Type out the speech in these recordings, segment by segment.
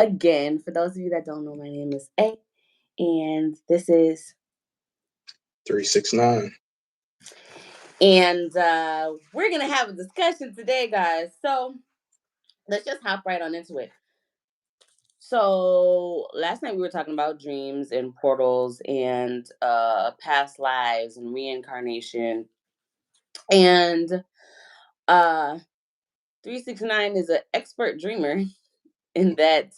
Again, for those of you that don't know, my name is A, and this is 369. And we're gonna have a discussion today, guys. So let's just hop right on into it. So last night we were talking about dreams and portals and past lives and reincarnation. And uh 369 is an expert dreamer in that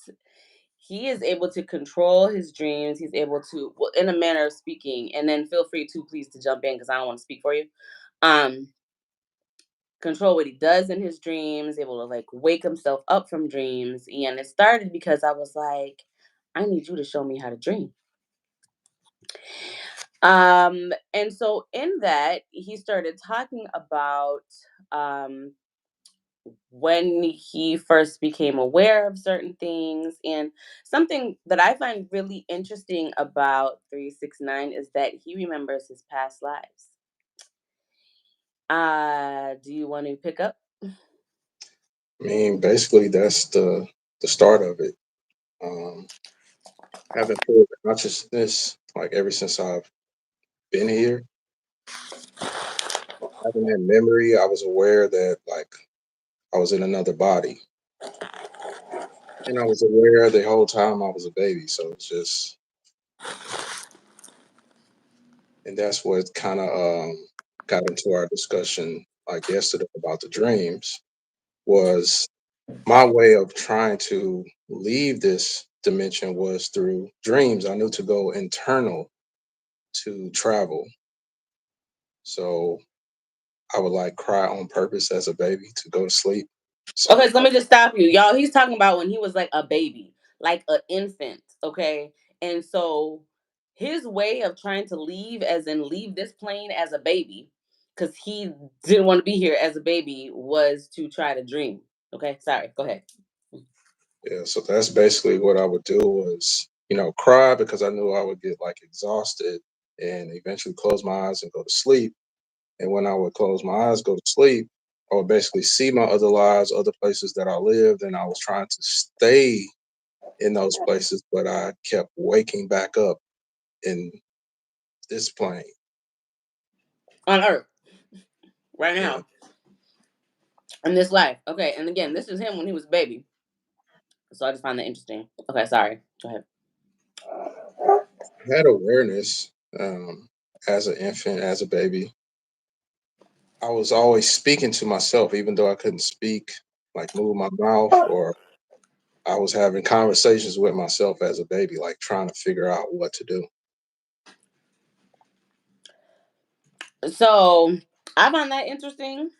he is able to control his dreams. He's able to, well, in a manner of speaking, and then feel free to please to jump in because I don't want to speak for you. Um, Control what he does in his dreams, able to like wake himself up from dreams. And it started because I was like, I need you to show me how to dream. And so in that, he started talking about um when he first became aware of certain things. And something that I find really interesting about 369 is that he remembers his past lives. Do you want to pick up? I mean, basically, that's the start of it. Um, having full consciousness, like ever since I've been here, having that memory, I was aware that like I was in another body, and I was aware the whole time I was a baby. So it's just, and that's what kind of got into our discussion like yesterday about the dreams. Was my way of trying to leave this dimension was through dreams. I knew to go internal to travel. So I would like cry on purpose as a baby to go to sleep. So Okay, so let me just stop you, y'all. He's talking about when he was like a baby, like an infant. Okay, and so his way of trying to leave, as in leave this plane as a baby, because he didn't want to be here as a baby, was to try to dream. Okay, sorry. Go ahead. yeah, so that's basically what I would do was, cry because I knew I would get like exhausted and eventually close my eyes and go to sleep. And when I would close my eyes, go to sleep, I would basically see my other lives, other places that I lived, and I was trying to stay in those places, but I kept waking back up in this plane. On Earth, right Yeah. now, in this life. Okay, and again, this is him when he was a baby. So I just find that interesting. Okay, sorry. Go ahead. I had awareness as an infant, as a baby. I was always speaking to myself, even though I couldn't speak, like move my mouth, or I was having conversations with myself as a baby, like trying to figure out what to do. So I find that interesting.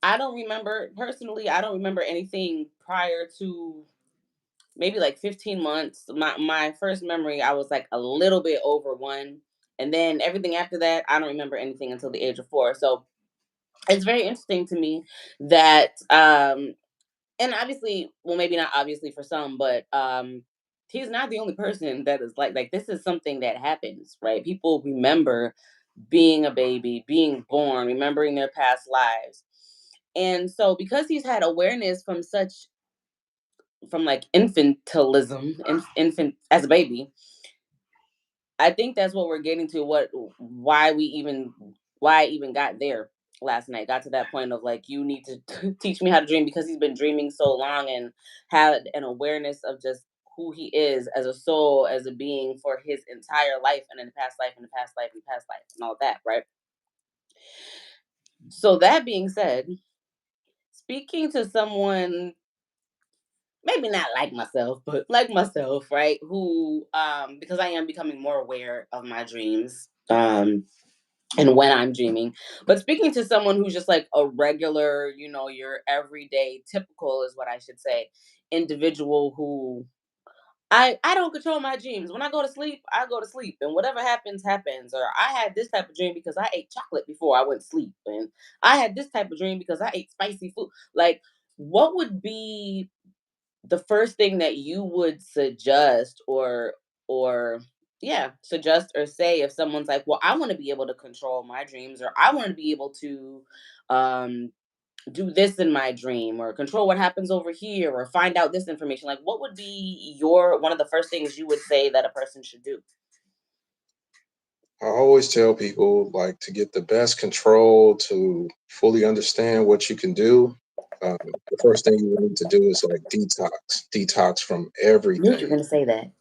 I don't remember personally. I don't remember anything prior to maybe like 15 months. My first memory, I was like a little bit over 1, and then everything after that, I don't remember anything until the age of 4. So it's very interesting to me that and obviously, well, maybe not obviously for some, but he's not the only person that is like this is something that happens, right? People remember being a baby, being born, remembering their past lives. And so because he's had awareness from like infantilism, infant as a baby, I think that's what we're getting to, why I even got there last night. Got to that point of like, you need to teach me how to dream, because he's been dreaming so long and had an awareness of just who he is as a soul, as a being for his entire life, and in the past life, and the past life, and the past life, and all that, right? So that being said, speaking to someone maybe not like myself, but like myself, right? Who because I am becoming more aware of my dreams. And when I'm dreaming. But speaking to someone who's just like a regular, your everyday typical is what I should say, individual who I don't control my dreams. When I go to sleep, I go to sleep, and whatever happens happens. Or I had this type of dream because I ate chocolate before I went to sleep, and I had this type of dream because I ate spicy food. Like, what would be the first thing that you would suggest, or yeah, suggest or say if someone's like, well, I want to be able to control my dreams, or I want to be able to um do this in my dream, or control what happens over here, or find out this information, like what would be your one of the first things you would say that a person should do? I always tell people like to get the best control to fully understand what you can do. The first thing you need to do is like detox from Knew you were everything. going to say that.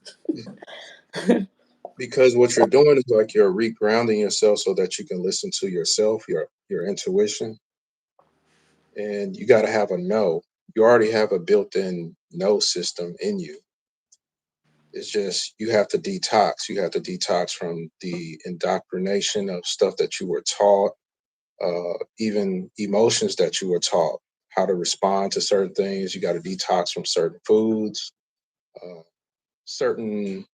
Because what you're doing is like you're regrounding yourself so that you can listen to yourself, your intuition, and you got to have a no. You already have a built-in no system in you. It's just you have to detox. You have to detox from the indoctrination of stuff that you were taught, even emotions that you were taught, how to respond to certain things. You got to detox from certain foods, certain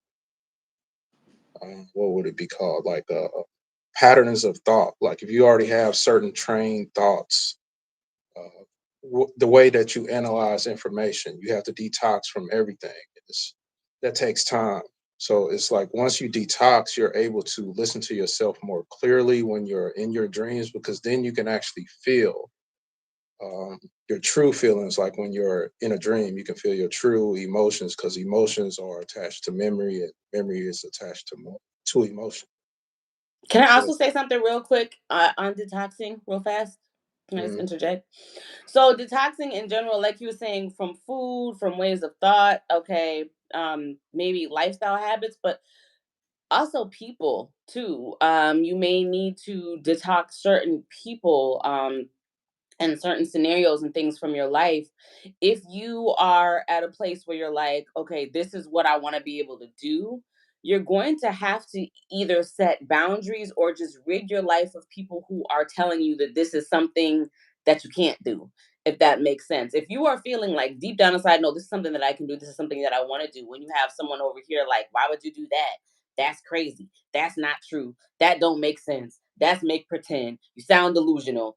what would it be called? Like patterns of thought. Like if you already have certain trained thoughts, the way that you analyze information, you have to detox from everything. That takes time. So it's like once you detox, you're able to listen to yourself more clearly when you're in your dreams, because then you can actually feel um, your true feelings. Like when you're in a dream, you can feel your true emotions, because emotions are attached to memory, and memory is attached to emotion. Can I So also say something real quick on detoxing, real fast? Can I just mm, interject? So, detoxing in general, like you were saying, from food, from ways of thought, okay, maybe lifestyle habits, but also people too. You may need to detox certain people. And certain scenarios and things from your life, if you are at a place where you're like, okay, this is what I want to be able to do, you're going to have to either set boundaries or just rid your life of people who are telling you that this is something that you can't do, if that makes sense. If you are feeling like deep down inside, no, this is something that I can do, this is something that I want to do, when you have someone over here like, why would you do that? That's crazy. That's not true. That don't make sense. That's make pretend. You sound delusional.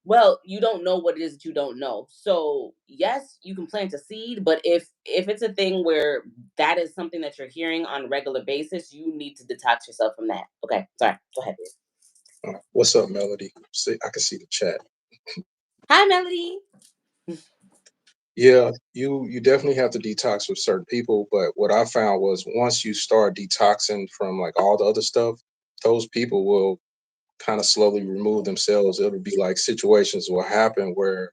Well, you don't know what it is that you don't know. So yes, you can plant a seed, but if it's a thing where that is something that you're hearing on a regular basis, you need to detox yourself from that. Okay, sorry, go ahead. what's up, Melody? See, I can see the chat. Hi, Melody. Yeah, you definitely have to detox with certain people, but what I found was once you start detoxing from like all the other stuff, those people will kind of slowly remove themselves. It'll be like situations will happen where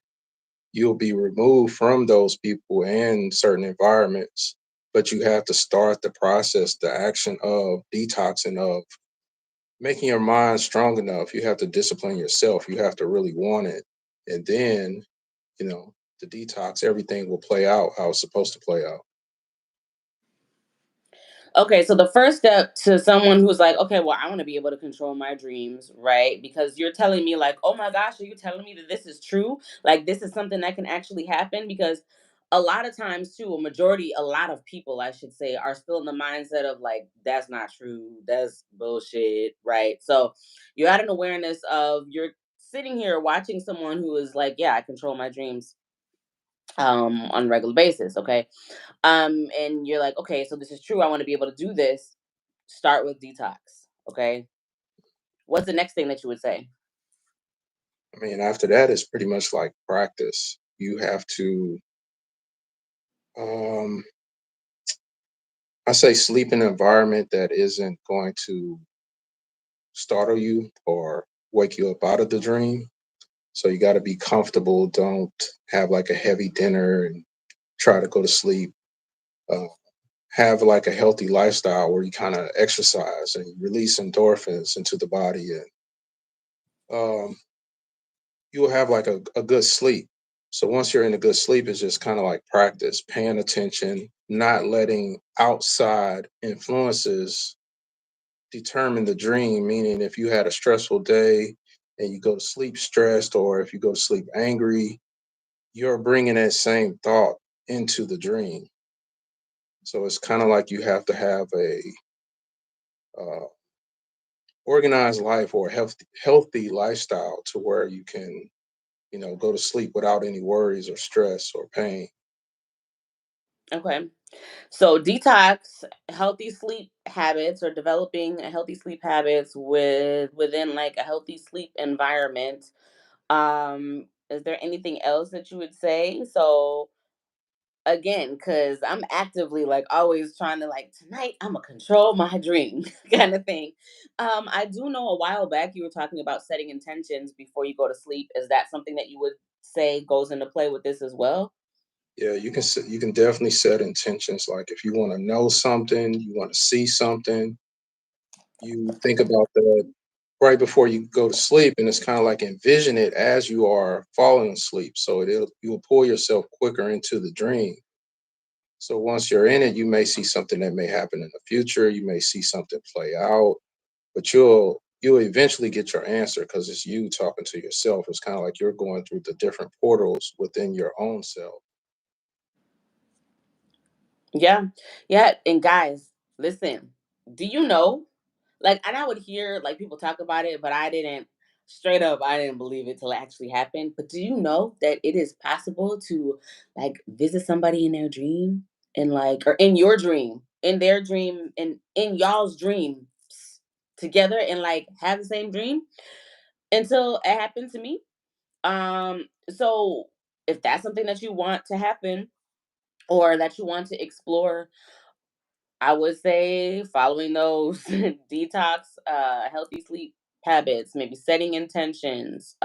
you'll be removed from those people and certain environments, but you have to start the process, the action of detoxing, of making your mind strong enough. You have to discipline yourself. You have to really want it. And then, you know, the detox, everything will play out how it's supposed to play out. Okay, so the first step to someone who's like, okay, well, I want to be able to control my dreams, right? Because you're telling me, like, oh my gosh, are you telling me that this is true? Like, this is something that can actually happen? Because a lot of times, too, a lot of people, I should say, are still in the mindset of like, that's not true. That's bullshit, right? So you're at an awareness of you're sitting here watching someone who is like, yeah, I control my dreams on a regular basis, okay? And you're like, okay, so this is true, I want to be able to do this. Start with detox. Okay, what's the next thing that you would say? I mean, after that, it's pretty much like practice. You have to, um, I say, sleep in an environment that isn't going to startle you or wake you up out of the dream. So you got to be comfortable. Don't have like a heavy dinner and try to go to sleep. Uh, have like a healthy lifestyle where you kind of exercise and release endorphins into the body, and um, you will have like a good sleep. So once you're in a good sleep, it's just kind of like practice, paying attention, not letting outside influences determine the dream. Meaning, if you had a stressful day and you go to sleep stressed, or if you go to sleep angry, you're bringing that same thought into the dream. So it's kind of like you have to have a uh, organized life or a healthy lifestyle to where you can, go to sleep without any worries or stress or pain. Okay, so detox, healthy sleep habits, or developing a healthy sleep habits within like a healthy sleep environment. Is there anything else that you would say? So again, because I'm actively like always trying to like tonight I'm gonna control my dream kind of thing. I do know a while back you were talking about setting intentions before you go to sleep. Is that something that you would say goes into play with this as well? Yeah, you can definitely set intentions. Like if you want to know something, you want to see something, you think about that right before you go to sleep, and it's kind of like envision it as you are falling asleep. So you will pull yourself quicker into the dream. So once you're in it, you may see something that may happen in the future. You may see something play out, but you'll eventually get your answer because it's you talking to yourself. It's kind of like you're going through the different portals within your own self. Yeah. Yeah. And guys, listen, do you know? Like, and I would hear like people talk about it, but I didn't straight up, I didn't believe it till it actually happened. But do you know that it is possible to like visit somebody in their dream and like, or in your dream, in their dream, and in y'all's dream together and like have the same dream until it happened to me? So if that's something that you want to happen or that you want to explore, I would say following those detox, healthy sleep habits, maybe setting intentions,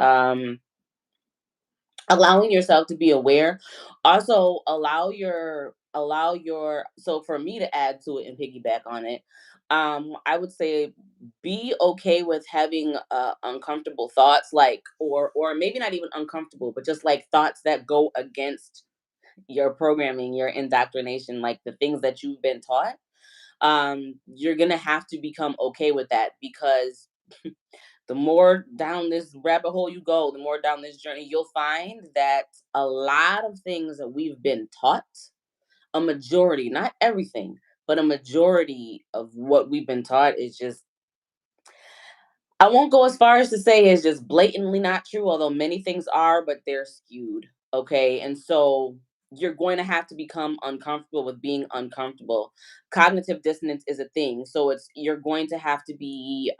allowing yourself to be aware. Also, allow your. So for me to add to it and piggyback on it, I would say be okay with having uncomfortable thoughts, like or maybe not even uncomfortable, but just like thoughts that go against your programming, your indoctrination, like the things that you've been taught. You're gonna have to become okay with that because the more down this rabbit hole you go, the more down this journey, you'll find that a lot of things that we've been taught, a majority, not everything, but a majority of what we've been taught is just, I won't go as far as to say it's just blatantly not true, although many things are, but they're skewed. Okay. And so you're going to have to become uncomfortable with being uncomfortable. Cognitive dissonance is a thing. So you're going to have to be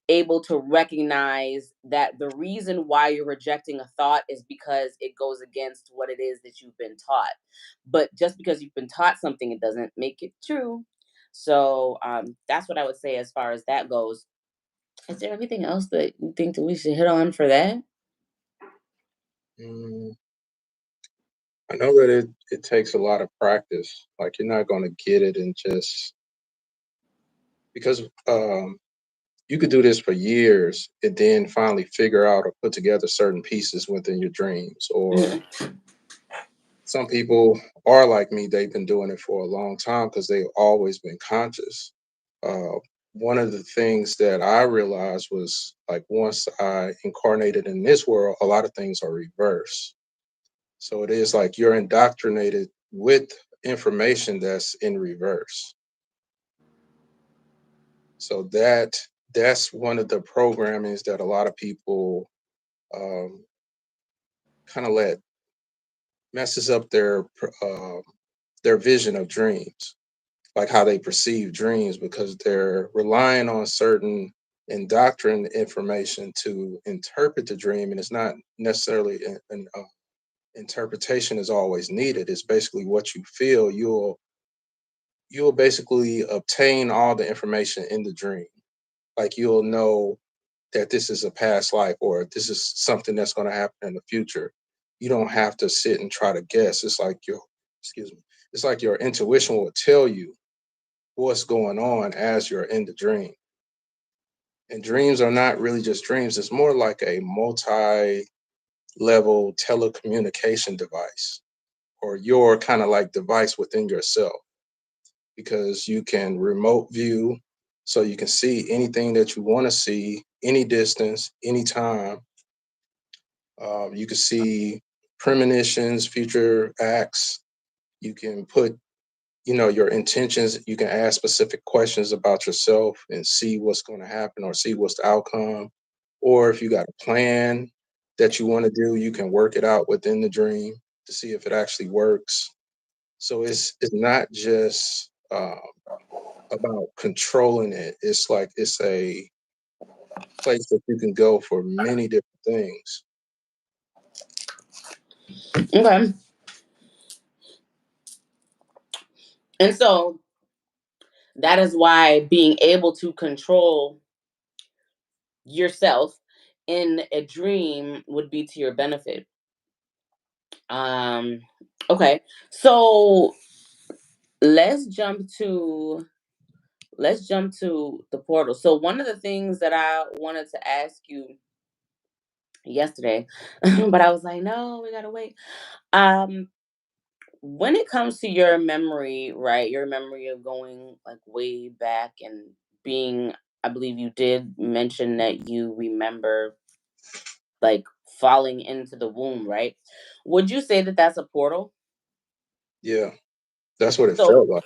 able to recognize that the reason why you're rejecting a thought is because it goes against what it is that you've been taught. But just because you've been taught something, it doesn't make it true. So that's what I would say as far as that goes. Is there anything else that you think that we should hit on for that? Mm, I know that it takes a lot of practice. Like you're not going to get it and just because you could do this for years and then finally figure out or put together certain pieces within your dreams. Or Mhm. some people are like me; they've been doing it for a long time because they've always been conscious. Uh, One of the things that I realized was like once I incarnated in this world, a lot of things are reversed. So it is like you're indoctrinated with information that's in reverse. So that's one of the programmings that a lot of people um, kind of let messes up their vision of dreams, like how they perceive dreams, because they're relying on certain indoctrined information to interpret the dream, and it's not necessarily an interpretation is always needed. It's basically what you feel. You'll basically obtain all the information in the dream. Like you'll know that this is a past life or this is something that's going to happen in the future. You don't have to sit and try to guess. It's like excuse me, it's like your intuition will tell you what's going on as you're in the dream. And dreams are not really just dreams, it's more like a multi level telecommunication device or your kind of like device within yourself because you can remote view so you can see anything that you want to see, any distance, anytime. You can see premonitions, future acts. You can put, your intentions. You can ask specific questions about yourself and see what's going to happen or see what's the outcome. Or if you got a plan that you want to do, you can work it out within the dream to see if it actually works. So it's not just about controlling it. It's like it's a place that you can go for many different things. Okay. And so that is why being able to control yourself in a dream would be to your benefit. Um, okay. So let's jump to let's jump to the portal. So one of the things that I wanted to ask you yesterday, but I was like, no, we gotta wait. Um, when it comes to your memory, right? Your memory of going like way back and being, I believe you did mention that you remember like falling into the womb, right? Would you say that that's a portal? Yeah, that's what it So, felt like.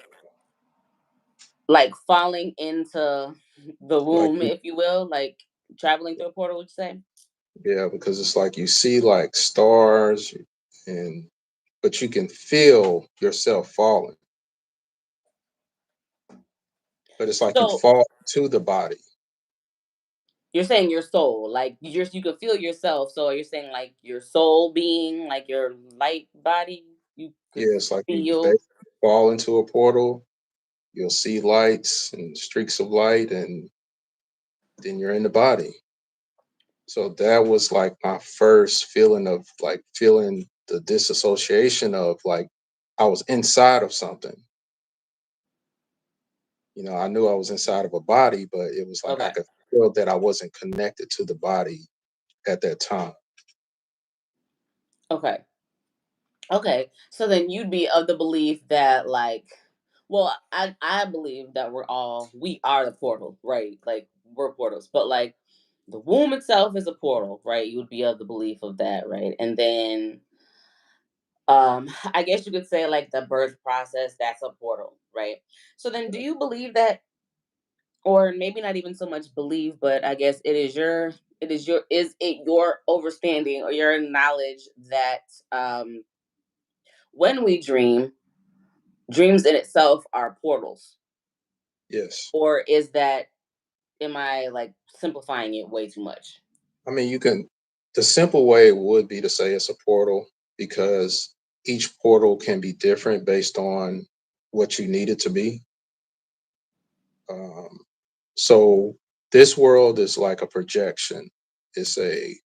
like falling into the Like, womb, if you will, like traveling through a portal, would you say? yeah, because it's like you see like stars, and but you can feel yourself falling. But it's like you So fall to the body. you're saying your soul, like you could feel yourself. So you're saying like your soul being, like your light body, you could Yeah, it's like you feel. basically fall into a portal. You'll see lights and streaks of light, and then you're in the body. So that was like my first feeling of like feeling the disassociation of like I was inside of something. I knew I was inside of a body, but it was like I Okay. could feel that I wasn't connected to the body at that time. Okay. Okay. So then you'd be of the belief that like, well, I believe that we are the portal, right? Like we're portals, but like the womb itself is a portal, right? You would be of the belief of that, right? And then I guess you could say like the birth process, that's a portal, right? So then do you believe that, or maybe not even so much believe, but I guess is it your understanding or your knowledge that when we dream, dreams in itself are portals? Yes. Or is that, am I like simplifying it way too much? I mean, the simple way would be to say it's a portal because each portal can be different based on what you need it to be. Um, so this world is like a projection. It's a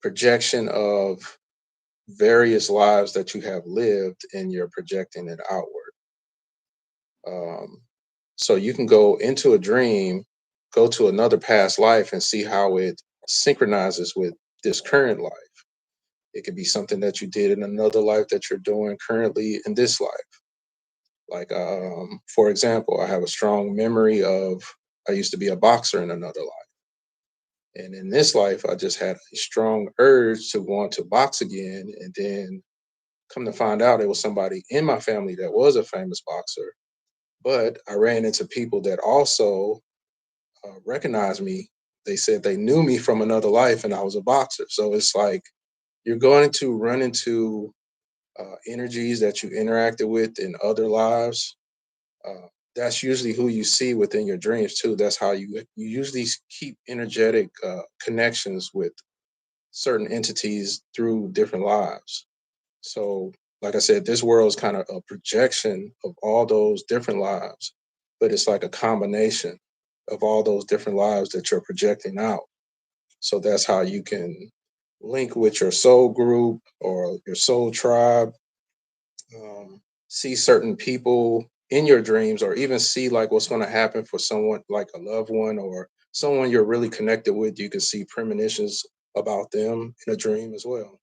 projection of various lives that you have lived, and you're projecting it outward. Um, so you can go into a dream, go to another past life, and see how it synchronizes with this current life. It could be something that you did in another life that you're doing currently in this life. Like, for example, I have a strong memory of I used to be a boxer in another life. And in this life, I just had a strong urge to want to box again. And then come to find out it was somebody in my family that was a famous boxer. But I ran into people that also recognized me. They said they knew me from another life and I was a boxer. So it's like you're going to run into energies that you interacted with in other lives. That's usually who you see within your dreams too. That's how you usually keep energetic connections with certain entities through different lives. So, like I said, this world is kind of a projection of all those different lives, but it's like a combination of all those different lives that you're projecting out. So that's how you can link with your soul group or your soul tribe, see certain people in your dreams, or even see like what's going to happen for someone like a loved one or someone you're really connected with. You can see premonitions about them in a dream as well.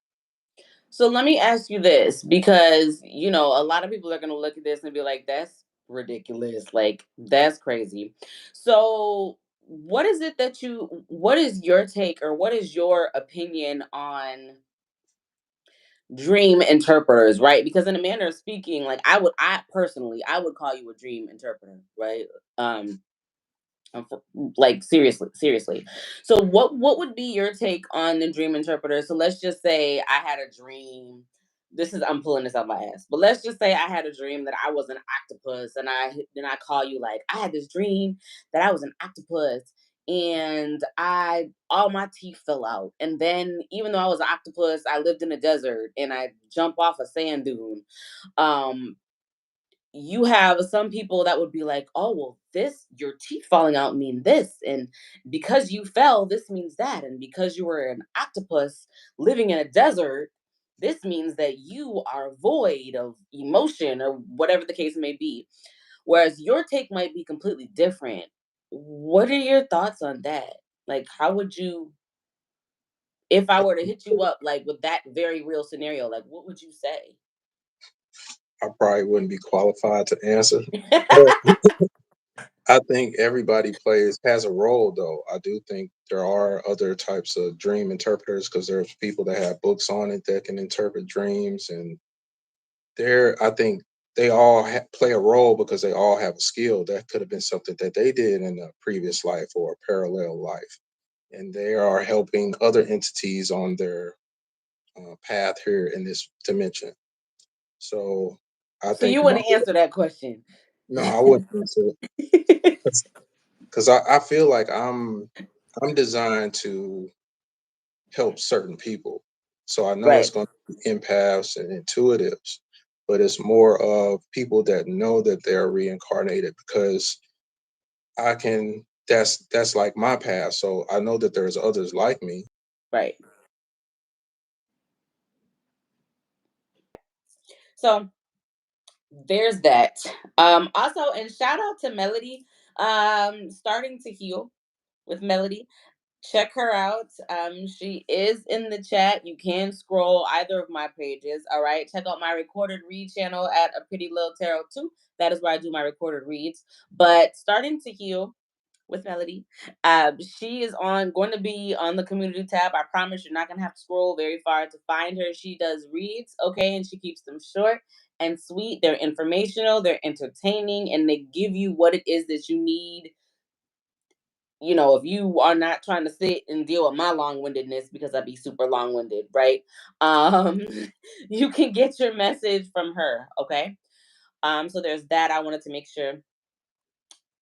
So let me ask you this, because a lot of people are going to look at this and be like, that's ridiculous, like that's crazy. So what is your take, or what is your opinion on dream interpreters, right? Because in a manner of speaking, like I personally, I would call you a dream interpreter, right? um like seriously. So what would be your take on the dream interpreter? So let's just say I had a dream. I'm pulling this out my ass, but let's just say I had a dream that I was an octopus, and I call you like, I had this dream that I was an octopus, and all my teeth fell out. And then, even though I was an octopus, I lived in a desert and I jump off a sand dune. Um, you have some people that would be like, oh, well, this, your teeth falling out mean this. And because you fell, this means that. And because you were an octopus living in a desert, this means that you are void of emotion or whatever the case may be. Whereas your take might be completely different. What are your thoughts on that? Like, how would you, if I were to hit you up, like with that very real scenario, like, what would you say? I probably wouldn't be qualified to answer. But I think everybody has a role, though. I do think there are other types of dream interpreters because there's people that have books on it that can interpret dreams, and I think they all play a role because they all have a skill that could have been something that they did in a previous life or a parallel life, and they are helping other entities on their path here in this dimension. So I So think you wouldn't answer that question. no, I wouldn't answer it because I feel like I'm designed to help certain people. So I know it's Right. going to be empaths and intuitives, but it's more of people that know that they're reincarnated because that's like my path. So I know that there's others like me. Right. So there's that. Also, and shout out to Melody, starting to heal with Melody. Check her out. She is in the chat. You can scroll either of my pages. All right. Check out my recorded read channel at A Pretty Lil Tarot too. That is where I do my recorded reads. But starting to heal with Melody. She is going to be on the community tab. I promise you're not gonna have to scroll very far to find her. She does reads, okay, and she keeps them short and sweet. They're informational, they're entertaining, and they give you what it is that you need. You know, if you are not trying to sit and deal with my long-windedness because I'd be super long-winded, right? Um, you can get your message from her, okay? So there's that. I wanted to make sure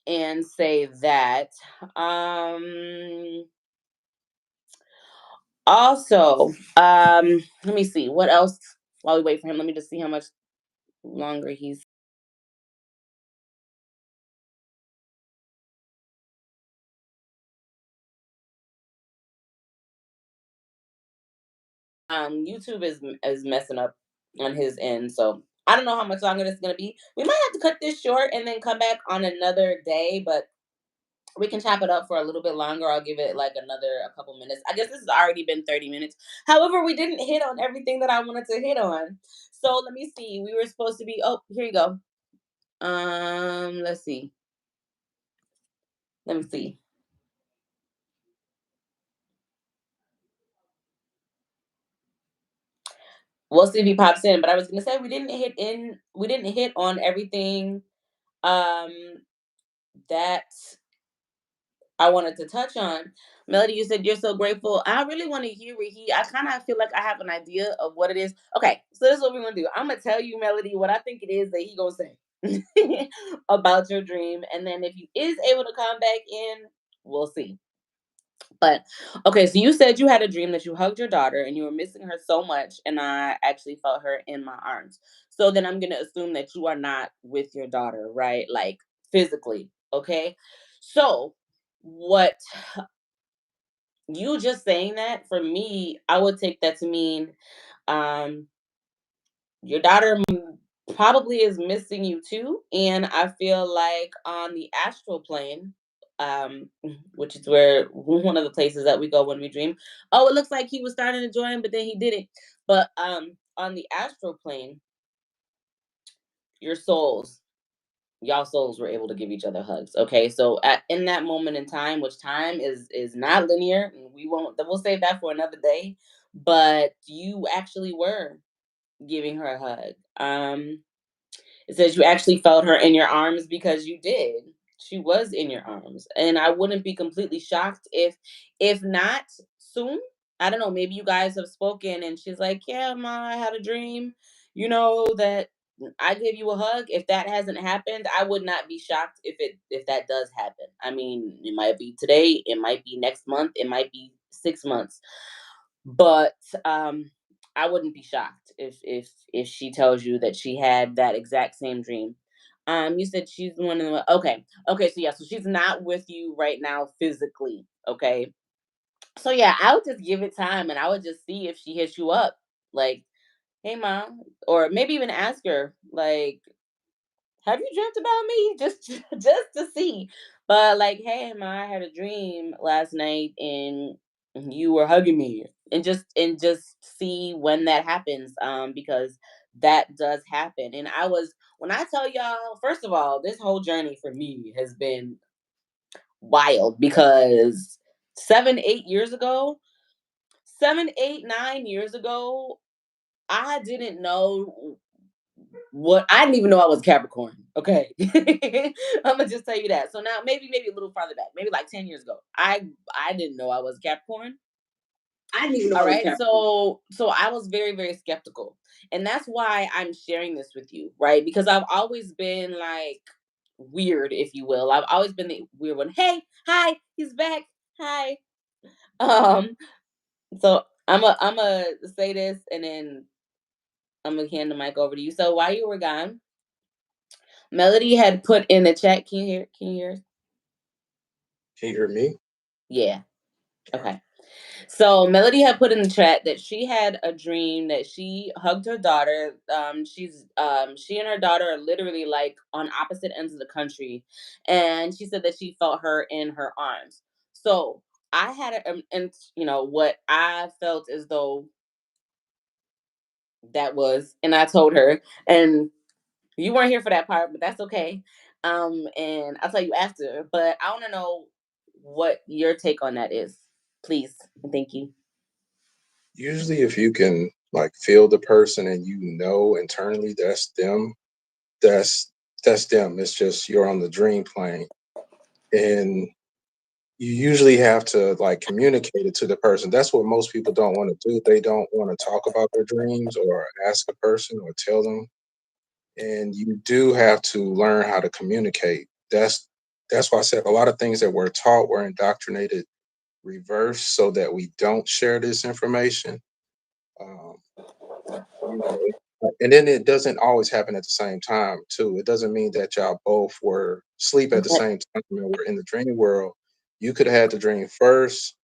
and say that. Um, Also, let me see what else while we wait for him. Let me just see how much longer he's. YouTube is messing up on his end, so I don't know how much longer this is gonna be. We might have to cut this short and then come back on another day, but we can chop it up for a little bit longer. I'll give it like another a couple minutes. I guess this has already been 30 minutes. However, we didn't hit on everything that I wanted to hit on. So let me see. We were supposed to be. Oh, here you go. Let's see. Let me see. We'll see if he pops in. But I was gonna say we didn't hit on everything um that I wanted to touch on. Melody, you said you're so grateful. I really want to hear what I kind of feel like I have an idea of what it is. Okay, so this is what we're gonna do. I'm gonna tell you, Melody, what I think it is that he gonna say about your dream. And then if he is able to come back in, we'll see. But okay, so you said you had a dream that you hugged your daughter and you were missing her so much, and I actually felt her in my arms. So then I'm gonna assume that you are not with your daughter, right? Like physically, okay? So what you just saying that for me, I would take that to mean um your daughter probably is missing you too. And I feel like on the astral plane, um, which is where one of the places that we go when we dream. Oh, it looks like he was starting to join, but then he didn't. But on the astral plane, your souls, y'all souls were able to give each other hugs. Okay, so in that moment in time, which time is not linear, and we'll save that for another day. But you actually were giving her a hug. It says you actually felt her in your arms because you did. She was in your arms. And I wouldn't be completely shocked if not soon. I don't know, maybe you guys have spoken and she's like, "Yeah, ma, I had a dream, that." I give you a hug. If that hasn't happened, I would not be shocked if that does happen. I mean, it might be today, it might be next month, it might be 6 months, but I wouldn't be shocked if she tells you that she had that exact same dream. You said she's one of the okay, so yeah, so she's not with you right now physically. Okay, so yeah, I would just give it time, and I would just see if she hits you up, like, "Hey, mom," or maybe even ask her, like, "Have you dreamt about me?" Just just to see. But like, "Hey, ma, I had a dream last night, and you were hugging me," and just see when that happens, because that does happen. And when I tell y'all, first of all, this whole journey for me has been wild because 7, 8 years ago, 7, 8, 9 years ago, I didn't know what I didn't even know I was Capricorn. Okay. I'm gonna just tell you that. So now maybe a little farther back, maybe like 10 years ago. I didn't know I was Capricorn. I didn't even know All I was right. Capricorn. So I was very, very skeptical. And that's why I'm sharing this with you, right? Because I've always been like weird, if you will. I've always been the weird one. Hey, hi, he's back. Hi. Um, so I'm a say this, and then I'm gonna hand the mic over to you. So while you were gone, Melody had put in the chat. Can you hear? Can you hear? Can you hear me? Yeah. Okay. So Melody had put in the chat that she had a dream that she hugged her daughter. She and her daughter are literally like on opposite ends of the country, and she said that she felt her in her arms. So I had and what I felt as though that was, and I told her, and you weren't here for that part, but that's okay. And I'll tell you after. But I want to know what your take on that is, please. And thank you. Usually, if you can like feel the person and you know internally that's them, that's that's them. It's just you're on the dream plane, and you usually have to like communicate it to the person. That's what most people don't want to do. They don't want to talk about their dreams or ask a person or tell them. And you do have to learn how to communicate. That's why I said a lot of things that we're taught, we're indoctrinated reverse so that we don't share this information. Um, and then it doesn't always happen at the same time too. It doesn't mean that y'all both were asleep at the same time and were in the dream world. You could have had the dream first,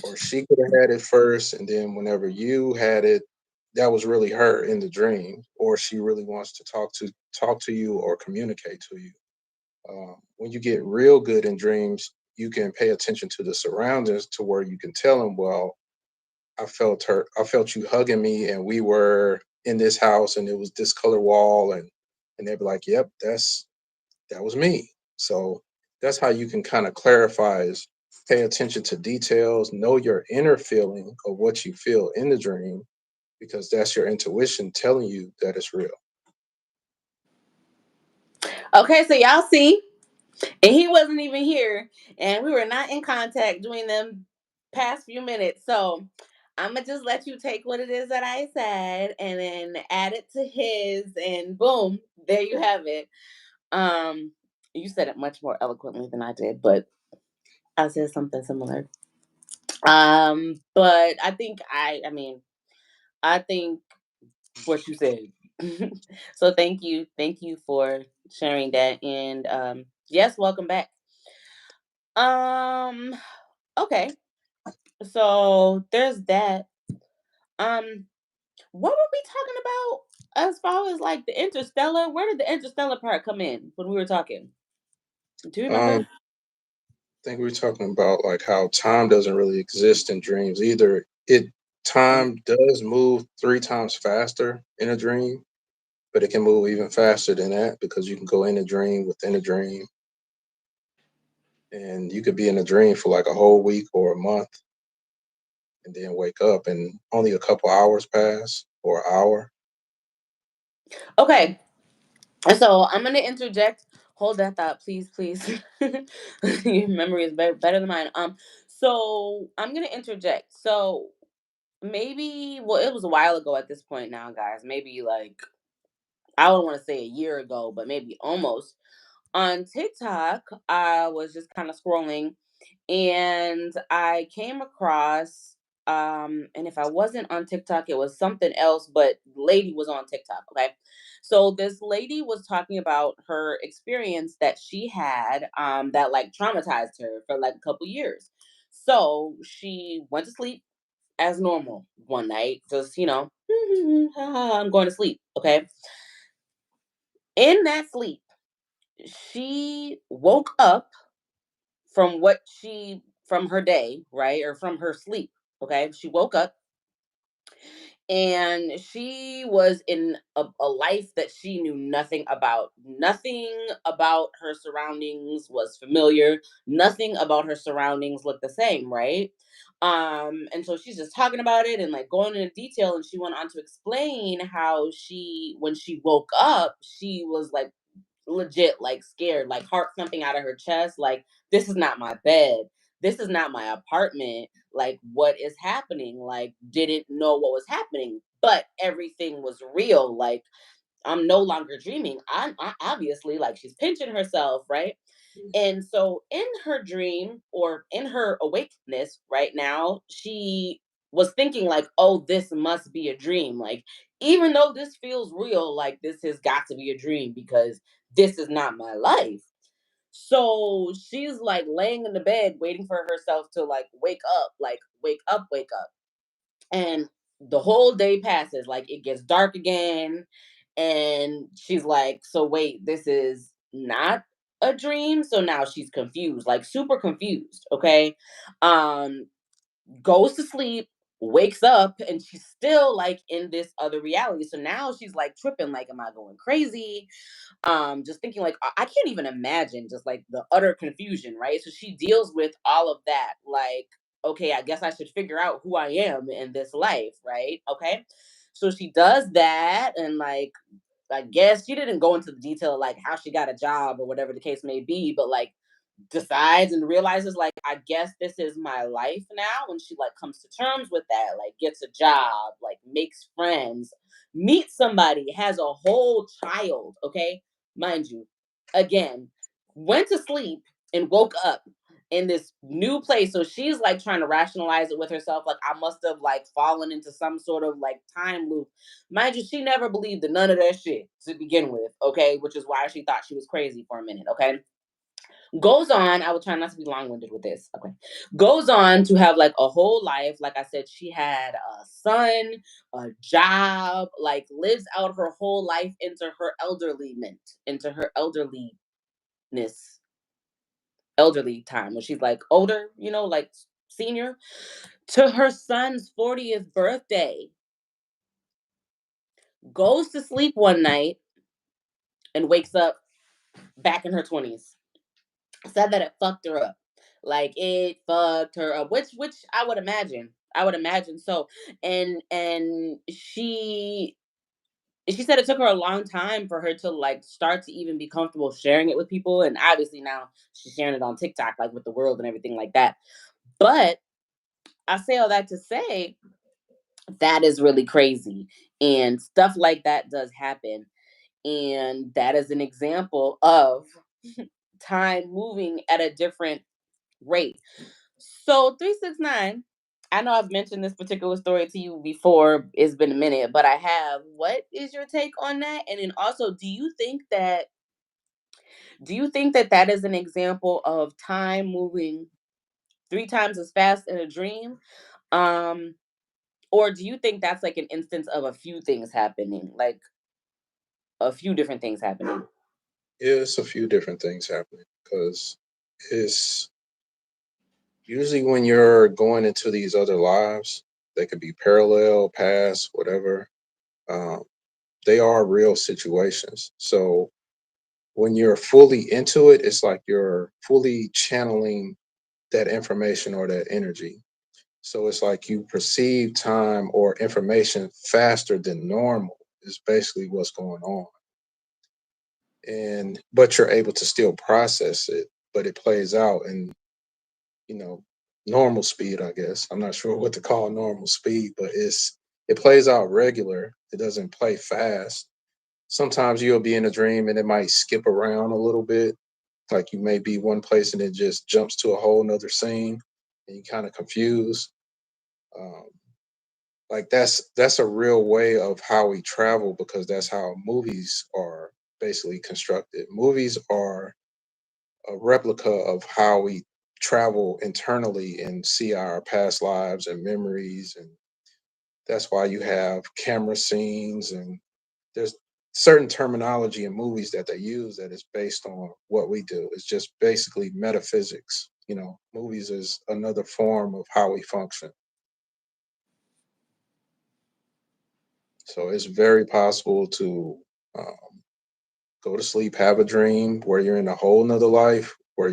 or she could have had it first, and then whenever you had it, that was really her in the dream, or she really wants to talk to you or communicate to you. When you get real good in dreams, you can pay attention to the surroundings to where you can tell them, well, I felt you hugging me, and we were in this house, and it was this color wall, and they'd be like, yep, that was me. So that's how you can kind of clarify is pay attention to details, know your inner feeling of what you feel in the dream, because that's your intuition telling you that it's real. Okay, so y'all see, and he wasn't even here, and we were not in contact during them past few minutes. So I'm gonna just let you take what it is that I said and then add it to his, and boom, there you have it. You said it much more eloquently than I did, but I said something similar. But I think what you said. So thank you for sharing that, and yes, welcome back. Um, okay, so there's that. Um, what were we talking about as far as like the interstellar? Where did the interstellar part come in when we were talking? Do you remember? I think we were talking about like how time doesn't really exist in dreams either. It Oh, time does move 3 times faster in a dream, but it can move even faster than that because you can go in a dream within a dream, and you could be in a dream for like a whole week or a month and then wake up and only a couple hours pass or an hour. okay. And so I'm gonna interject. Hold that thought, please, please. Your memory is better than mine. So I'm gonna interject. So maybe, well, it was a while ago at this point now, guys. Maybe like I don't want to say a year ago, but maybe almost. On TikTok, I was just kind of scrolling and I came across and if I wasn't on TikTok, it was something else, but lady was on TikTok, okay? So this lady was talking about her experience that she had that like traumatized her for like a couple years. So she went to sleep as normal one night, just, I'm going to sleep, okay? In that sleep, she woke up from her day, right? Or from her sleep. Okay. She woke up and she was in a life that she knew nothing about. Nothing about her surroundings was familiar. Nothing about her surroundings looked the same, right? And so she's just talking about it and like going into detail, and she went on to explain how when she woke up, she was like legit like scared, like heart thumping out of her chest, like this is not my bed, this is not my apartment, like what is happening, like didn't know what was happening, but everything was real, like I'm no longer dreaming. I obviously, like she's pinching herself, right? And so in her dream or in her awakeness right now, she was thinking like, "Oh, this must be a dream. Like even though this feels real, like this has got to be a dream because this is not my life." So she's like laying in the bed waiting for herself to like wake up, like wake up, wake up. And the whole day passes, like it gets dark again. And she's like, so wait, this is not a dream. So now she's confused, like super confused. Okay. Um, Goes to sleep, wakes up, and she's still like in this other reality. So now she's like tripping, like, am I going crazy? Just thinking like I can't even imagine just like the utter confusion, right? So she deals with all of that, like, okay, I guess I should figure out who I am in this life, right? Okay. So she does that, and like I guess she didn't go into the detail like how she got a job or whatever the case may be, but like decides and realizes like I guess this is my life now, when she like comes to terms with that, like gets a job, like makes friends, meets somebody, has a whole child, okay? Mind you, again, went to sleep and woke up in this new place. So she's like trying to rationalize it with herself, like I must have like fallen into some sort of like time loop. Mind you, she never believed in none of that shit to begin with, okay? Which is why she thought she was crazy for a minute, okay? Goes on, I will try not to be long-winded with this, okay? Goes on to have like a whole life. Like I said, she had a son, a job, like lives out her whole life into her elderlyment, into her elderliness, elderly time when she's like older, like senior. To her son's 40th birthday, goes to sleep one night and wakes up back in her 20s. Said that it fucked her up. Like it fucked her up, which I would imagine. I would imagine so. And she said it took her a long time for her to like start to even be comfortable sharing it with people. And obviously now she's sharing it on TikTok, like with the world and everything like that. But I say all that to say that is really crazy. And stuff like that does happen. And that is an example of time moving at a different rate. So 369, I know I've mentioned this particular story to you before. It's been a minute, but I have. What is your take on that? And then also, do you think that that is an example of time moving three times as fast in a dream? Um, or do you think that's like an instance of a few things happening, like a few different things happening? Yeah, it's a few different things happening because it's usually when you're going into these other lives, they could be parallel, past, whatever. Um, they are real situations. So when you're fully into it, it's like you're fully channeling that information or that energy. So it's like you perceive time or information faster than normal, is basically what's going on. And but you're able to still process it, but it plays out in, you know, normal speed, I guess. I'm not sure what to call normal speed, but it plays out regular. It doesn't play fast. sometimes you'll be in a dream and it might skip around a little bit. Like you may be one place and it just jumps to a whole nother scene and you kind of confused. Um, like that's a real way of how we travel because that's how movies are basically constructed. Movies are a replica of how we travel internally and see our past lives and memories, and that's why you have camera scenes, and there's certain terminology in movies that they use that is based on what we do. It's just basically metaphysics. Movies is another form of how we function. So it's very possible to um, go to sleep, have a dream where you're in a whole nother life, where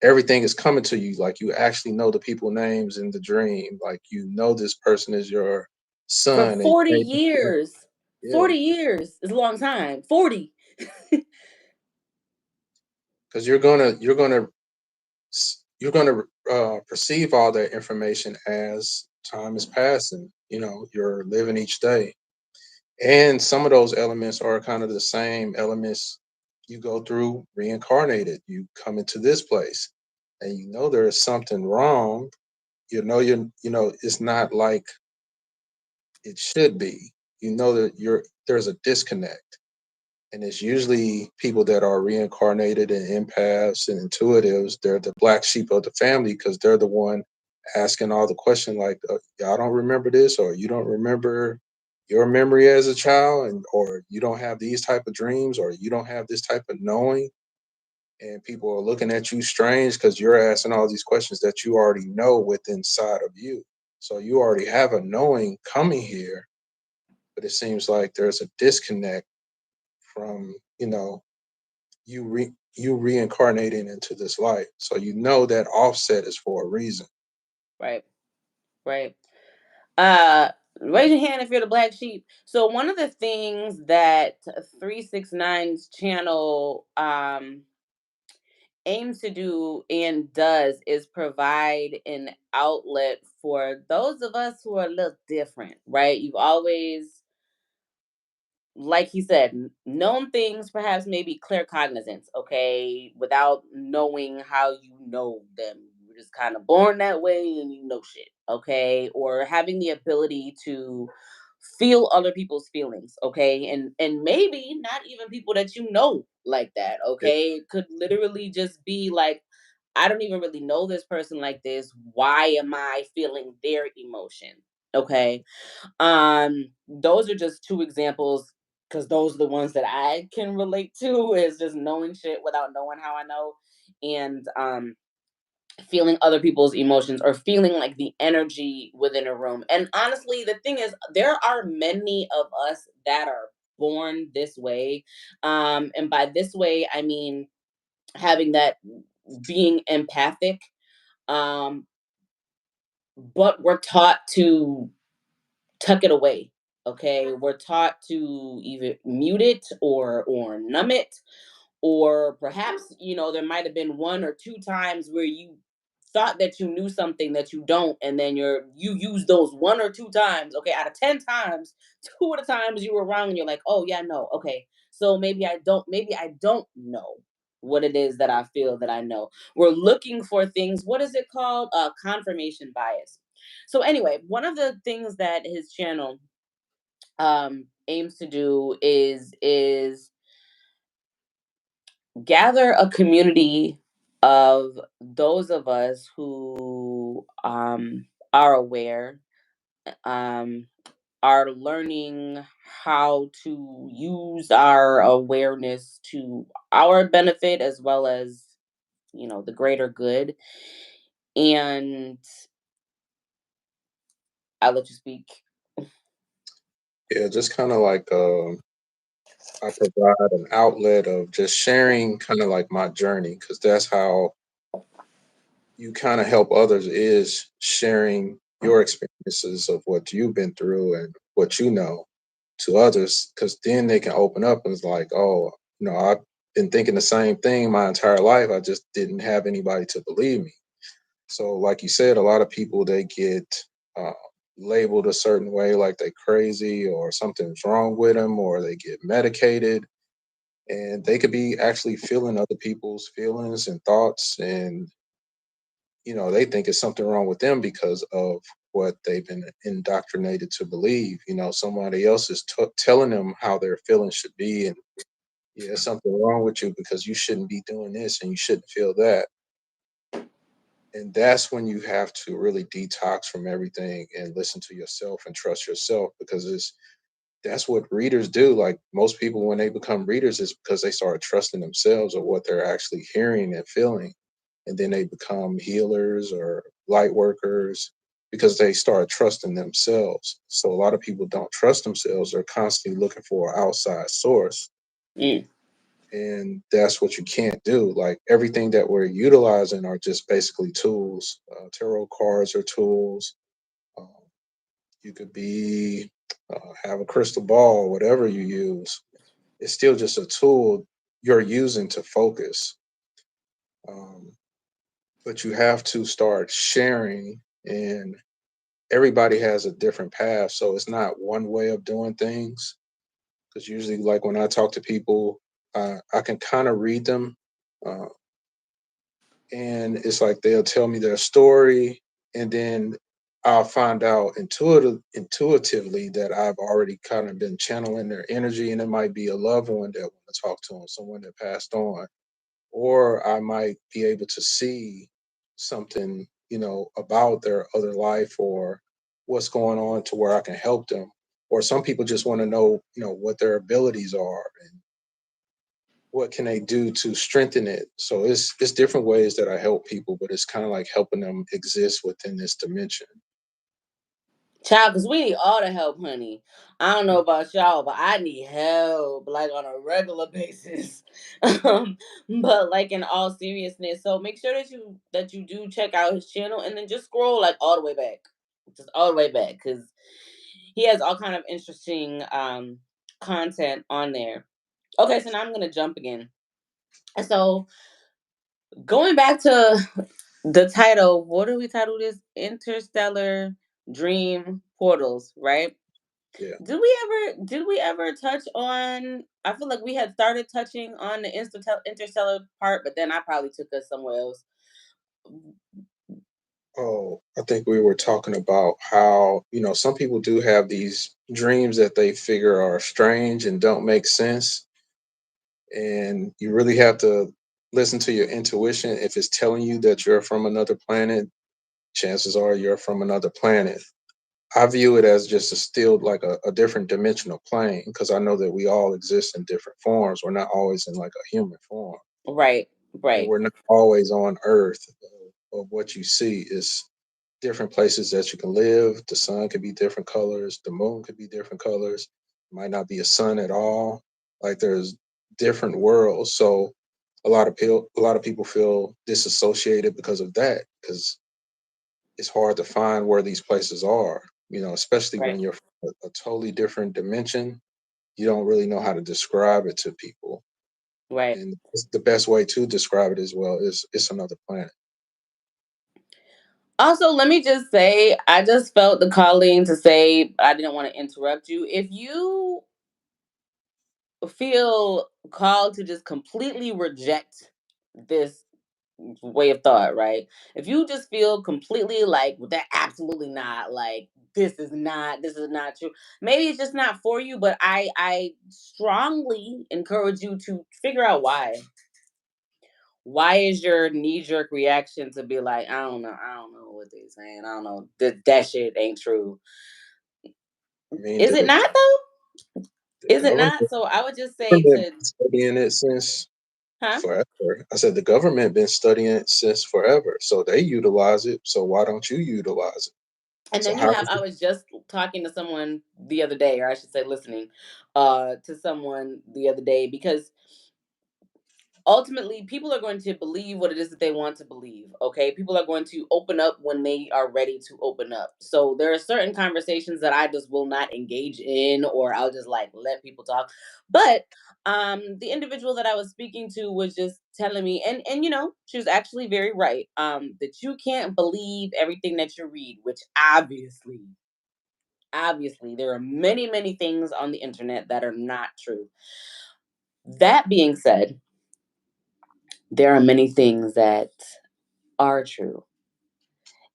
everything is coming to you. Like you actually know the people names in the dream. Like this person is your For son, and 40 you made years. yeah, 40 years is a long time. 40. because you're gonna perceive all that information as time is passing. You're living each day. And some of those elements are kind of the same elements you go through reincarnated. You come into this place and there is something wrong. It's not like it should be. That there's a disconnect. And it's usually people that are reincarnated and empaths and intuitives. They're the black sheep of the family because they're the one asking all the question like, y'all don't remember this, or you don't remember your memory as a child, and or you don't have these type of dreams, or you don't have this type of knowing. And people are looking at you strange because you're asking all these questions that you already know within inside of you. So you already have a knowing coming here, but it seems like there's a disconnect from you reincarnating into this life. So that offset is for a reason. Right. Right. Uh Raise your hand if you're the black sheep. So one of the things that 369's channel aims to do and does is provide an outlet for those of us who are a little different, right? You've always, like he said, known things, perhaps maybe claircognizance, okay, without knowing how you know them. You're just kind of born that way and you know shit, okay? Or having the ability to feel other people's feelings, okay? And maybe not even people that you know like that, Yeah, okay? It could literally just be like, I don't even really know this person like this. Why am I feeling their emotion? Okay. Those are just two examples because those are the ones that I can relate to is just knowing shit without knowing how I know, and feeling other people's emotions or feeling like the energy within a room. And honestly, the thing is there are many of us that are born this way. And by this way, I mean having that, being empathic. Um, but we're taught to tuck it away. Okay, we're taught to either mute it or numb it, or perhaps there might have been one or two times where you thought that you knew something that you don't, and then you use those one or two times. Okay, out of 10 times, two of the times you were wrong and you're like, oh yeah, no, okay, so maybe I don't know what it is that I feel that I know. We're looking for things. What is it called? Confirmation bias. So anyway, one of the things that his channel aims to do is gather a community of those of us who are aware, um, are learning how to use our awareness to our benefit as well as the greater good. And I'll let you speak. yeah, just kind of like I provide an outlet of just sharing kind of like my journey because that's how you kind of help others is sharing your experiences of what you've been through and what you know to others because then they can open up and it's like, oh, I've been thinking the same thing my entire life. I just didn't have anybody to believe me. So like you said, a lot of people they get labeled a certain way, like they crazy or something's wrong with them, or they get medicated, and they could be actually feeling other people's feelings and thoughts, and they think it's something wrong with them because of what they've been indoctrinated to believe. Somebody else is telling them how their feelings should be, and yeah, there's something wrong with you because you shouldn't be doing this and you shouldn't feel that. And that's when you have to really detox from everything and listen to yourself and trust yourself, because that's what readers do. Like most people, when they become readers, is because they start trusting themselves or what they're actually hearing and feeling. And then they become healers or light workers because they start trusting themselves. So a lot of people don't trust themselves. They're constantly looking for an outside source. Mm. And that's what you can't do. Like everything that we're utilizing are just basically tools. Tarot cards are tools. Um, you could be have a crystal ball, whatever you use. It's still just a tool you're using to focus. Um, but you have to start sharing, and everybody has a different path. So it's not one way of doing things. Because usually, like when I talk to people, I can kind of read them. Uh, and it's like they'll tell me their story, and then I'll find out intuitively that I've already kind of been channeling their energy, and it might be a loved one that want to talk to them, someone that passed on, or I might be able to see something, about their other life or what's going on to where I can help them. Or some people just want to know, what their abilities are and what can they do to strengthen it. So it's different ways that I help people, but it's kind of like helping them exist within this dimension. Child, because we need all the help, honey. I don't know about y'all, but I need help like on a regular basis. um, but like in all seriousness, so make sure that you do check out his channel and then just scroll like all the way back, just all the way back, because he has all kind of interesting content on there. Okay, so now I'm gonna jump again. And so going back to the title, what do we title this? Interstellar Dream Portals, right? Yeah. Did we ever touch on? I feel like we had started touching on the interstellar part, but then I probably took us somewhere else. Oh, I think we were talking about how, some people do have these dreams that they figure are strange and don't make sense. And you really have to listen to your intuition. If it's telling you that you're from another planet, chances are you're from another planet. I view it as just a still like a different dimensional plane, because I know that we all exist in different forms. We're not always in like a human form, Right, and right, we're not always on Earth. Of what you see is different places that you can live. The sun could be different colors. The moon could be different colors. Might not be a sun at all. Like there's different worlds. So a lot of people feel disassociated because of that, because it's hard to find where these places are. Especially right, when you're from a totally different dimension. You don't really know how to describe it to people, right. and it's the best way to describe it as well is it's another planet. Also, let me just say, I just felt the calling to say I didn't want to interrupt you. If you feel called to just completely reject this way of thought, right? If you just feel completely like that, absolutely not, like this is not true. Maybe it's just not for you, but I strongly encourage you to figure out why. Why is your knee jerk reaction to be like, I don't know what they're saying. I don't know. That shit ain't true. I mean, Is the, it not though? the Is it government not? So I would just say been to, studying it since huh? forever. I said the government been studying it since forever, so they utilize it. So why don't you utilize it? And So then you how have, could I you, was just talking to someone the other day, or I should say listening to someone the other day, because ultimately people are going to believe what it is that they want to believe. Okay, people are going to open up when they are ready to open up. So there are certain conversations that I just will not engage in, or I'll just like let people talk. But the individual that I was speaking to was just telling me, and she was actually very right, that you can't believe everything that you read, which obviously Obviously, there are many, many things on the internet that are not true. That being said, there are many things that are true.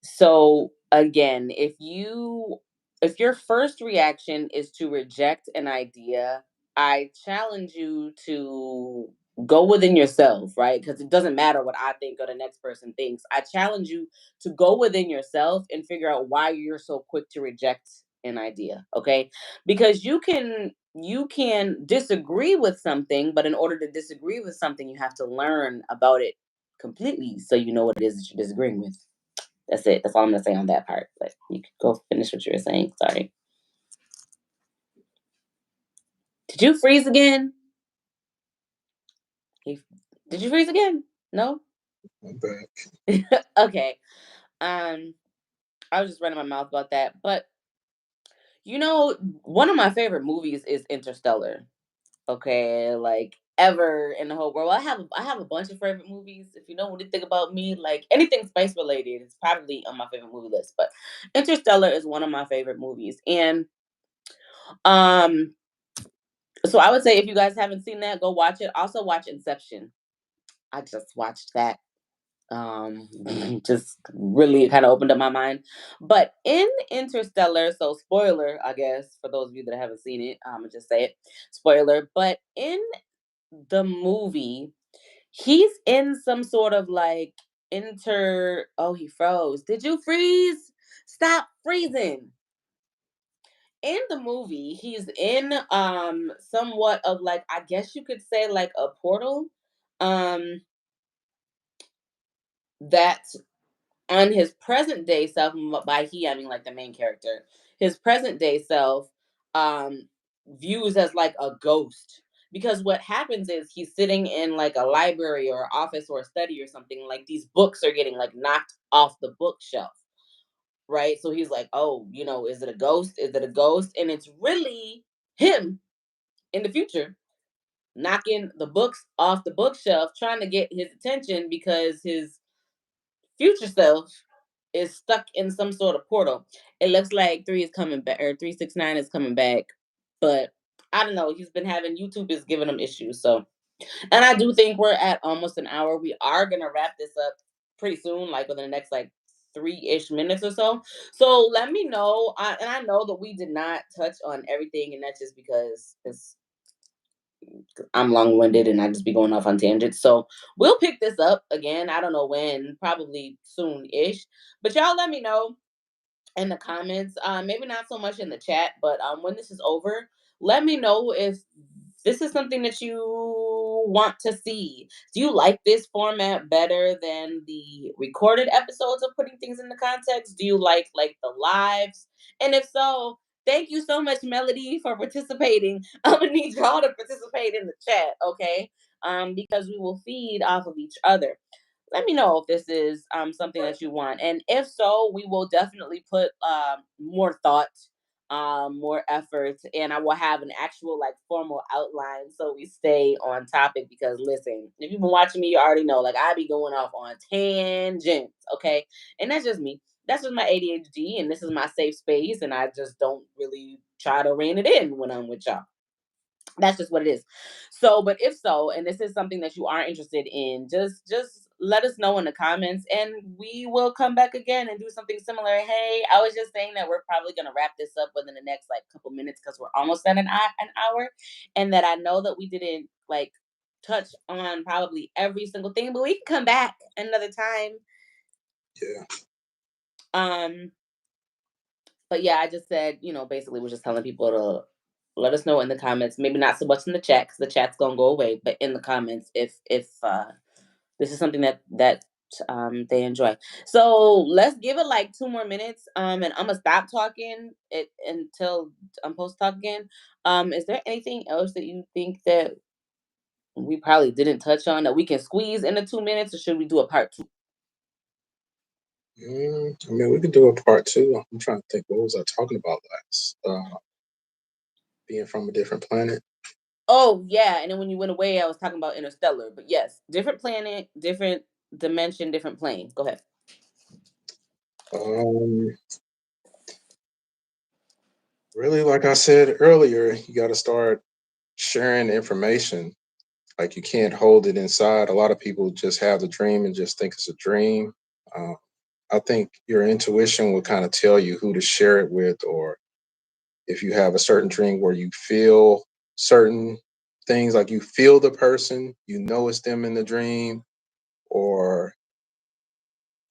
So again, if your first reaction is to reject an idea, I challenge you to go within yourself, right? Because it doesn't matter what I think or the next person thinks. I challenge you to go within yourself and figure out why you're so quick to reject an idea, okay? Because you can disagree with something, but in order to disagree with something, you have to learn about it completely so you know what it is that you're disagreeing with. That's it. That's all I'm gonna say on that part. But you could go finish what you were saying. Sorry. Did you freeze again? You- Did you freeze again? No? I'm back. Okay. Um, I was just running my mouth about that. But one of my favorite movies is Interstellar. Okay, like ever in the whole world. I have a bunch of favorite movies. If you know what you think about me, like anything space related is probably on my favorite movie list. But Interstellar is one of my favorite movies. And um so I would say if you guys haven't seen that, go watch it. Also watch Inception. I just watched that. Um just really kind of opened up my mind. But in Interstellar, so spoiler, I guess, for those of you that haven't seen it, I'm gonna just say it. Spoiler, but in the movie, he's in some sort of like he froze. Did you freeze? Stop freezing. In the movie, he's in somewhat of like, I guess you could say, like a portal. Um that on his present day self, by he I mean like the main character, his present day self um views as like a ghost. Because what happens is he's sitting in like a library or office or a study or something, like these books are getting like knocked off the bookshelf, right? So he's like, oh, is it a ghost? Is it a ghost? And it's really him in the future knocking the books off the bookshelf, trying to get his attention because his future self is stuck in some sort of portal. It looks like 369 is coming back, but I don't know. He's been having YouTube is giving him issues. So, and I do think we're at almost an hour. We are gonna wrap this up pretty soon, like within the next like 3-ish minutes or so. So let me know. And I know that we did not touch on everything, and that's just because I'm long winded and I just be going off on tangents. So we'll pick this up again. I don't know when, probably soon ish. But y'all let me know in the comments. Maybe not so much in the chat, but when this is over, let me know if this is something that you want to see. Do you like this format better than the recorded episodes of putting things into context? Do you like the lives? And if so, thank you so much, Melody, for participating. I'm gonna need y'all to participate in the chat, okay? Because we will feed off of each other. Let me know if this is something that you want, and if so, we will definitely put more thought, more effort, and I will have an actual like formal outline so we stay on topic. Because listen, if you've been watching me, you already know like I be going off on tangents, okay? And that's just me. That's just my ADHD, and this is my safe space, and I just don't really try to rein it in when I'm with y'all. That's just what it is. So, but if so, and this is something that you are interested in, just let us know in the comments, and we will come back again and do something similar. Hey, I was just saying that we're probably gonna wrap this up within the next like couple minutes because we're almost at an hour, and that I know that we didn't like touch on probably every single thing, but we can come back another time. Yeah. Um, but yeah, I just said, basically we're just telling people to let us know in the comments. Maybe not so much in the chat because the chat's gonna go away, but in the comments if this is something that they enjoy. So let's give it like 2 more minutes. And I'm gonna stop talking it until I'm supposed to talk again. Is there anything else that you think that we probably didn't touch on that we can squeeze into 2 minutes, or should we do a part two? I mean, we could do a part two. I'm trying to think. What was I talking about last? Being from a different planet. Oh yeah, and then when you went away, I was talking about Interstellar. But yes, different planet, different dimension, different plane. Go ahead. Um, Really, like I said earlier, you got to start sharing information. Like you can't hold it inside. A lot of people just have the dream and just think it's a dream. Uh, I think your intuition will kind of tell you who to share it with, or if you have a certain dream where you feel certain things, like you feel the person, you know it's them in the dream, or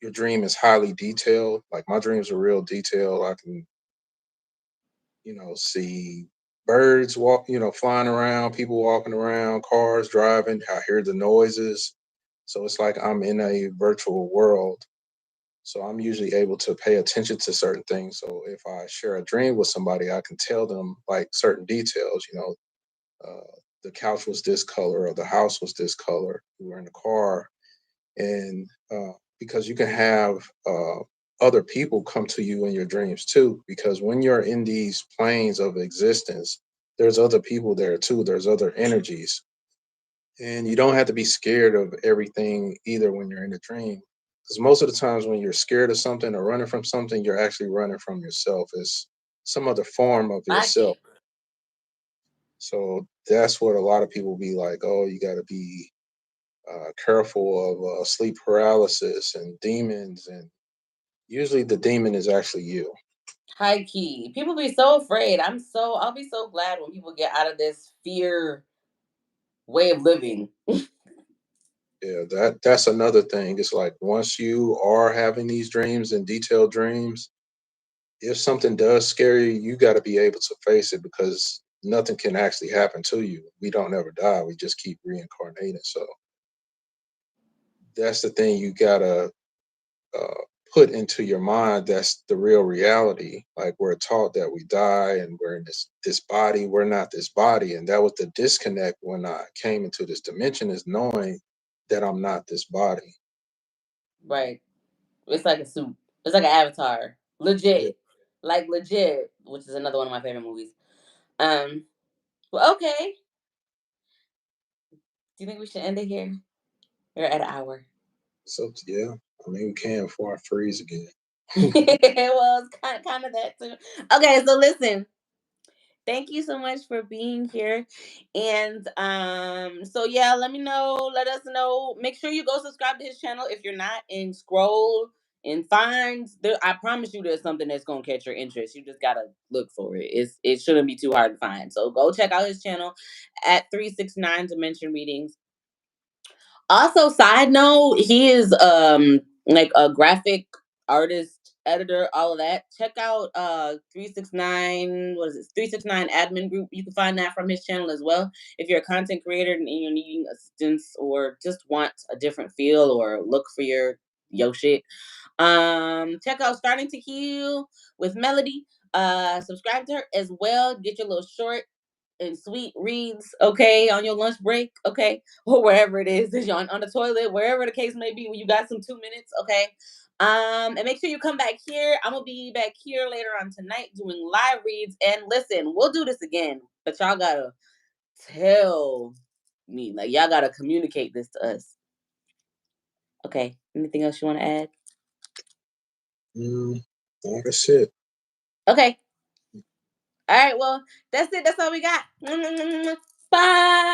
your dream is highly detailed. Like my dreams are real detailed. I can, see birds walk, flying around, people walking around, cars driving. I hear the noises. So it's like I'm in a virtual world. So I'm usually able to pay attention to certain things. So if I share a dream with somebody, I can tell them like certain details, the couch was this color or the house was this color. We were in the car. And because you can have other people come to you in your dreams too, because when you're in these planes of existence, there's other people there too, there's other energies, and you don't have to be scared of everything either when you're in a dream, because most of the times when you're scared of something or running from something, you're actually running from yourself. It's some other form of yourself. Logic. So that's what a lot of people be like, oh, you got to be careful of sleep paralysis and demons, and usually the demon is actually you. High key. People be so afraid. I'll be so glad when people get out of this fear way of living. Yeah, that's another thing. It's like once you are having these dreams and detailed dreams, if something does scare you, you got to be able to face it, because nothing can actually happen to you. We don't ever die. We just keep reincarnating. So that's the thing you gotta uh, put into your mind. That's the real reality. Like we're taught that we die and we're in this body. We're not this body, and that was the disconnect when I came into this dimension, is knowing that I'm not this body. Right. It's like a suit. It's like an avatar. Yeah. Legit. Like legit, which is another one of my favorite movies. Um, well, okay. Do you think we should end it here? We're at an hour. So yeah, I mean we can before I freeze again. Well, it's kind of that too. Okay, so listen. Thank you so much for being here. And so yeah, let me know, let us know. Make sure you go subscribe to his channel if you're not, and scroll and find there. I promise you there's something that's gonna catch your interest. You just gotta look for it. It shouldn't be too hard to find. So go check out his channel at 369 Dimension Readings. Also, side note, he is like a graphic artist, editor, all of that. Check out 369, what is it? 369 admin group. You can find that from his channel as well. If you're a content creator and you're needing assistance or just want a different feel or look for your shit. Check out Starting to Heal with Melody. Subscribe to her as well. Get your little short and sweet reads, okay, on your lunch break, okay, or wherever it is you're on the toilet, wherever the case may be, when you got some 2 minutes, okay. And make sure you come back here. I'm gonna be back here later on tonight doing live reads. And listen, we'll do this again, but y'all gotta tell me, like y'all gotta communicate this to us. Okay. Anything else you want to add? Mm, that's it. Okay. All right. Well, that's it. That's all we got. Bye.